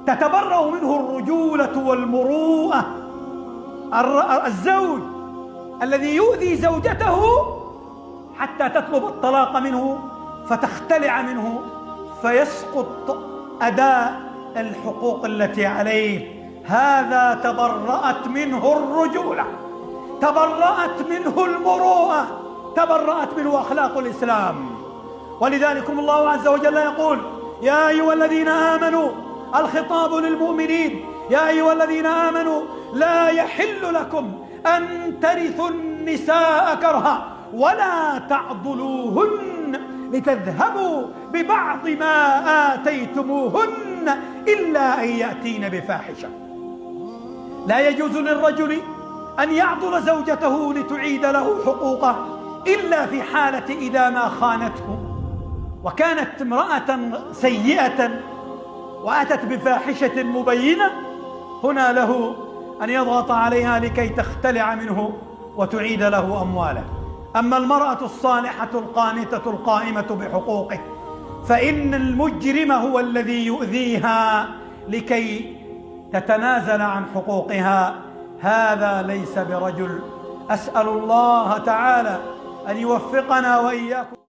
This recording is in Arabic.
تتبرأ منه الرجولة والمروءة. الزوج الذي يؤذي زوجته حتى تطلب الطلاق منه فتختلع منه فيسقط أداء الحقوق التي عليه، هذا تبرأت منه الرجولة، تبرأت منه المروءة، تبرأت منه أخلاق الإسلام. ولذلك الله عز وجل يقول: يا أيها الذين آمنوا، الخطاب للمؤمنين، يا أيها الذين آمنوا لا يحل لكم أن ترثوا النساء كرها ولا تعضلوهن لتذهبوا ببعض ما آتيتموهن إلا أن يأتين بفاحشة. لا يجوز للرجل أن يعضل زوجته لتعيد له حقوقه إلا في حالة إذا ما خانته وكانت امرأة سيئة وأتت بفاحشة مبينة، هنا له أن يضغط عليها لكي تختلع منه وتعيد له أمواله. أما المرأة الصالحة القانتة القائمة بحقوقه فإن المجرم هو الذي يؤذيها لكي تتنازل عن حقوقها، هذا ليس برجل. أسأل الله تعالى أن يوفقنا وإياكم.